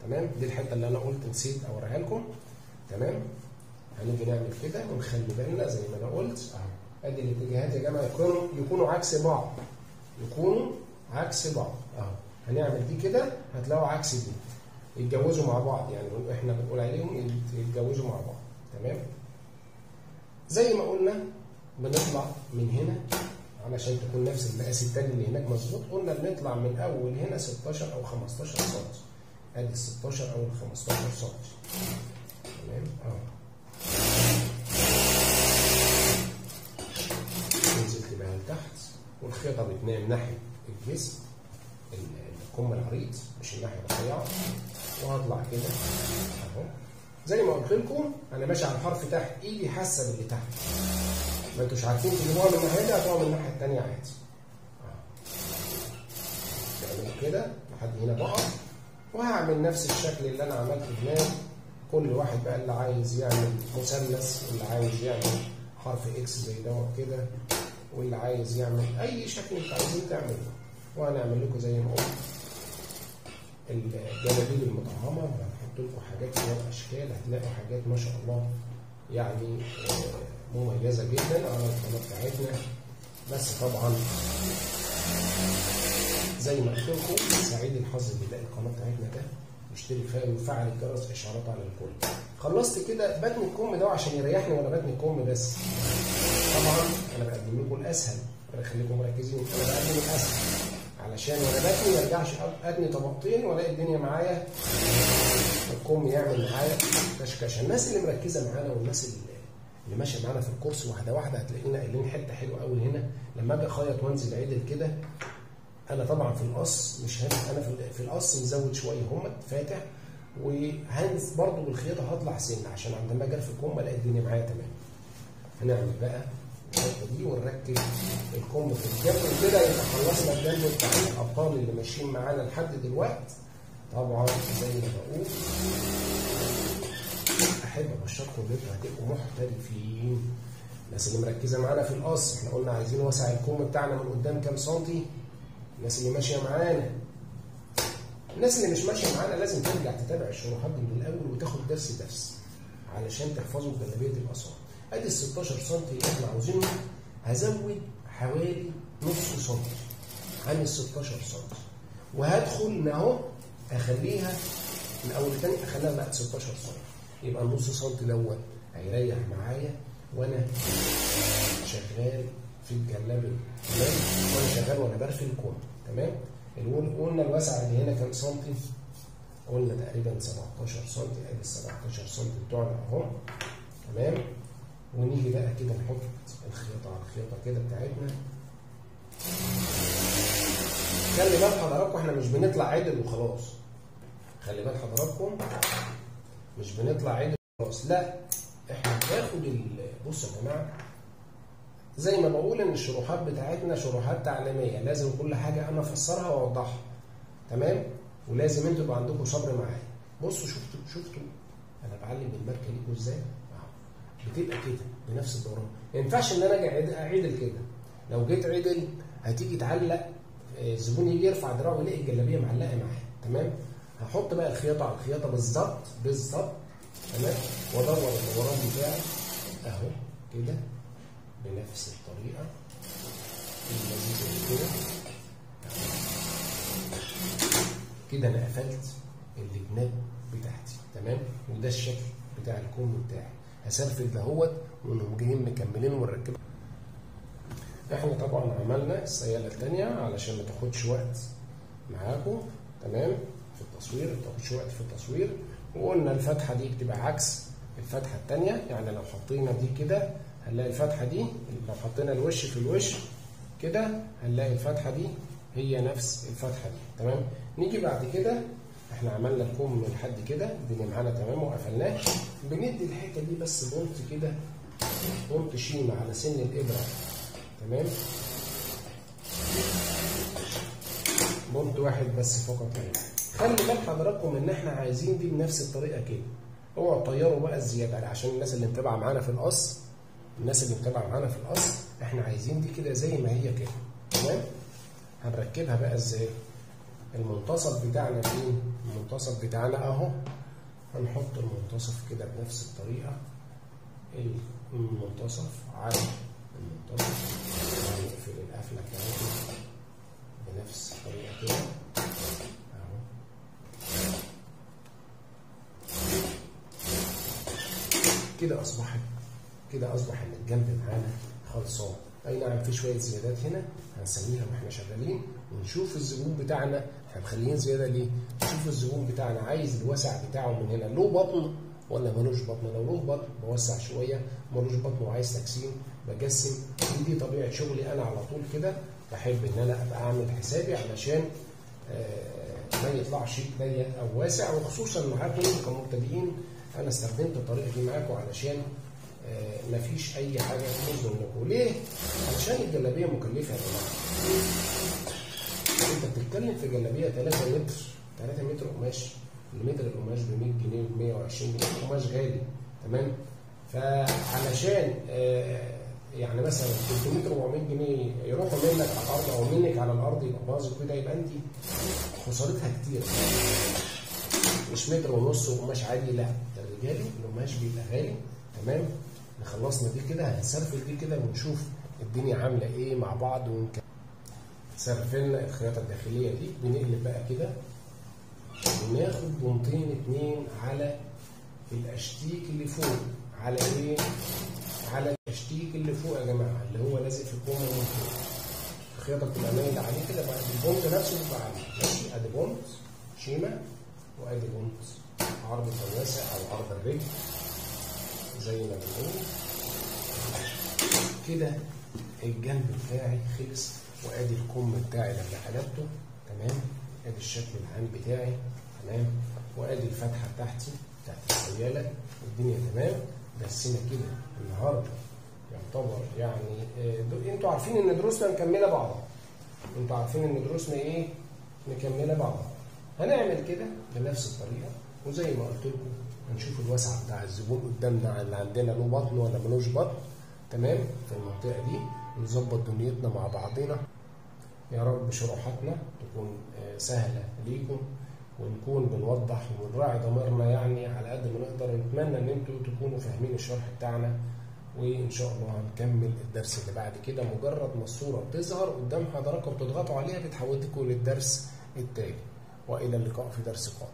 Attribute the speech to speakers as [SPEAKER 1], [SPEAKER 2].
[SPEAKER 1] تمام. دي الحته اللي انا قلت نسيت اوريها لكم. تمام. هنيجي نعمل كده ونخلي بالنا زي ما انا قلت اهو. ادي الاتجاهات يا جماعه يكونوا عكس بعض، يكونوا عكس بعض اهو. هنعمل دي كده هتلاقوا عكس دي، يتجوزوا مع بعض، يعني احنا بنقول عليهم يتجوزوا مع بعض. تمام. زي ما قلنا بنطلع من هنا علشان تكون نفس المقاس التاني اللي هناك مظبوط. قلنا بنطلع من اول هنا 16 او 15 سم. ادي ال 16 او ال 15 سم. تمام اهو. نزلت بقى لتحت والخيطه بتنام ناحيه الجسم، الكم العريض مش الناحيه الرفيعه، وهطلع كده اهو. زي ما قلت لكم انا ماشي على الحرف تحت، ايدي حاسه باللي تحت. ما انتوش عارفين تجيبوها من الناحيه دي هتقعوا من الناحيه الثانيه عادي. بعمل كده لحد هنا بقف، وهعمل نفس الشكل اللي انا عملته هناك. كل واحد بقى اللي عايز يعمل مثلث، واللي عايز يعمل حرف اكس زي دوت كده، واللي عايز يعمل اي شكل انتوا عايزين تعملوه. وهنعمل لكم زي ما قلت الجلابيب المطعمه، هنحط لكم حاجات فيها اشكال، هتلاقوا حاجات ما شاء الله يعني مميزه جدا على القناه بتاعتنا. بس طبعا زي ما قلت لكم سعيد الحظ اللي يلاقي القناه بتاعتنا ده يشترك فيها ويفعل الجرس اشعارات على الكل. خلصت كده بتن الكم ده عشان يريحني ولا بتن الكم بس؟ طبعا انا بقدم لكم الاسهل، انا خليكم مركزين، انا بقدم الاسهل علشان وانا بتني ما ارجعش اتني طبقتين والاقي الدنيا معايا الكم يعمل معايا كشكشه. الناس اللي مركزه معانا والناس اللي ماشيه معانا في الكورس واحده واحده هتلاقينا قايلين حته حلوه قوي هنا. لما اجي اخيط وانزل عدل كده، انا طبعا في القص مش هنزل، انا في القص مزود شويه همت فاتح، وهنزل برضه بالخياطه هطلع سن عشان عندما اجي في الكم الاقي الدنيا معايا تمام. هنعمل بقى الخطوه دي ونركب الكم في الجنب كده، يبقى خلصنا الجنب بتاع الابطال اللي ماشيين معانا لحد دلوقتي. طبعا زي ما بقول احب ابشركم ان انتوا هتبقوا محترفين. الناس اللي مركزه معانا في القص، احنا قلنا عايزين وسع الكم بتاعنا من قدام كام سنتي. الناس اللي ماشيه معانا، الناس اللي مش ماشيه معانا لازم ترجع تتابع الشروحات من الاول وتاخد درس علشان تحفظوا جلابيه الاثار. ادي ال 16 سم اللي احنا عاوزينه، هزود حوالي نص سم عن ال 16 سم، وهدخل اهو اخليها من اول تاني اخليها بقت 16 سم، يبقى النص سم دوت هيريح معايا وانا شغال في الجلابيه. تمام. وانا شغال وانا برفي الكم. تمام. قلنا الوسع اللي هنا كام سنتي؟ قلنا تقريبا 17 سم. ادي ال 17 سم بتوعنا اهو. تمام. ونيجي بقى كده نحط الخياطه على الخياطه كده بتاعتنا. خلي بال حضراتكم احنا مش بنطلع عدل وخلاص. خلي بال حضراتكم مش بنطلع عدل وخلاص، لا احنا بناخد بصوا يا جماعه، زي ما بقول ان الشروحات بتاعتنا شروحات تعليميه، لازم كل حاجه انا افسرها واوضحها. تمام. ولازم انتوا يبقى عندكم صبر معايا. بصوا شفتوا انا بعلم الماركه ليكم ازاي؟ بتبقى كده بنفس الدوران. ما ينفعش ان انا اجي اعدل كده. لو جيت عدل هتيجي تعلق، الزبون يجي يرفع دراعه ويلاقي الجلابيه معلقه معاه. تمام. هحط بقى الخياطه على الخياطه بالظبط. تمام. وادور الدوران بتاعي اهو كده بنفس الطريقه اللذيذه كده انا قفلت الجناب بتاعتي. تمام. وده الشكل بتاع الكم بتاعي. هسرفل دهوت ونقوم جايين مكملين ونركبها. احنا طبعا عملنا السياله الثانيه علشان ما تاخدش وقت معاكم. تمام. في التصوير ما تاخدش وقت في التصوير. وقلنا الفتحه دي بتبقى عكس الفتحه الثانيه، يعني لو حطينا دي كده هنلاقي الفتحه دي، لو حطينا الوش في الوش كده هنلاقي الفتحه دي هي نفس الفتحه دي. تمام. نيجي بعد كده احنا عملنا الكم لحد كده الدنيا معانا تمام وقفلناه. بندي الحته دي بس بونت كده، بونت شيمه على سن الابره. تمام. بونت واحد بس فقط يعني. خلي بال حضراتكم ان احنا عايزين دي بنفس الطريقه كده. اوعوا تطيروا بقى الزياده عشان الناس اللي متابعه معانا في القص، احنا عايزين دي كده زي ما هي كده. تمام. هنركبها بقى ازاي؟ المنتصف بتاعنا فين؟ المنتصف بتاعنا اهو. هنحط المنتصف كده بنفس الطريقة، المنتصف على المنتصف، هنقفل القفلة بتاعتنا بنفس الطريقة كده اهو. كده أصبح إن الجنب معانا خلصان. أي نعم في شوية زيادات هنا هنسويها واحنا شغالين، ونشوف الزبون بتاعنا احنا مخليين زيادة ليه؟ نشوف الزبون بتاعنا عايز الوسع بتاعه من هنا له بطن ولا ملوش بطن. لو له بطن بوسع شوية، ملوش بطن وعايز تجسيم بجسم. دي طبيعة شغلي أنا على طول كده، بحب إن أنا أبقى أعمل حسابي علشان ما يطلعش ضيق أو واسع. وخصوصا معاكم كمبتدئين أنا استخدمت الطريقة دي معاكم علشان مفيش أي حاجة تبوظ منكم. ليه؟ علشان الجلابية مكلفة يا جماعة. أنت بتتكلم في جلابية 3 متر قماش، المتر القماش ب 100 جنيه و 120 جنيه، قماش غالي تمام. فعلشان يعني مثلا 300 400 جنيه يروحوا منك على الأرض أو منك على الأرض يبقى باظ كده، يبقى أنت خسارتها كتير. مش متر ونص وقماش عادي، لا ده الرجالي القماش بيبقى غالي تمام. خلصنا دي كده، هنسرفل دي كده ونشوف الدنيا عامله ايه مع بعض. سرفلنا الخياطه الداخليه دي، بنقلب بقى كده وناخد بنطين 2 على الاشتيك اللي فوق. على ايه؟ على الاشتيك اللي فوق يا جماعه، اللي هو لازق في الكم من فوق. الخياطه بتبقى مايله عليه كده، بعد البونت نفسه بيبقى عالي. ماشي، ادي بونت شيمه، وادي بونت عرض الواسع او عرض الرجل زي ما بنقول كده. الجنب بتاعي خلص، وادي الكم بتاعي لما قلبته تمام. ادي الشكل العام بتاعي تمام، وادي الفتحه بتاعتي بتاعت السياله، والدنيا تمام. بس هنا كده النهارده يعتبر يعني انتوا عارفين ان دروسنا مكمله بعضها. انتوا عارفين ان دروسنا ايه؟ مكمله بعضها. هنعمل كده بنفس الطريقه، وزي ما قلت لكم هنشوف الوسع بتاع الزبون قدامنا اللي عندنا له بطن ولا ملوش بطن تمام. في المنطقه دي نظبط دنيتنا مع بعضنا. يا رب شروحاتنا تكون سهله ليكم، ونكون بنوضح ونراعي ضميرنا يعني على قد ما نقدر. نتمنى ان انتوا تكونوا فاهمين الشرح بتاعنا، وان شاء الله هنكمل الدرس اللي بعد كده. مجرد ما الصوره بتظهر قدام حضراتكم بتضغطوا عليها بتحولكم للدرس التالي. والى اللقاء في درس قادم.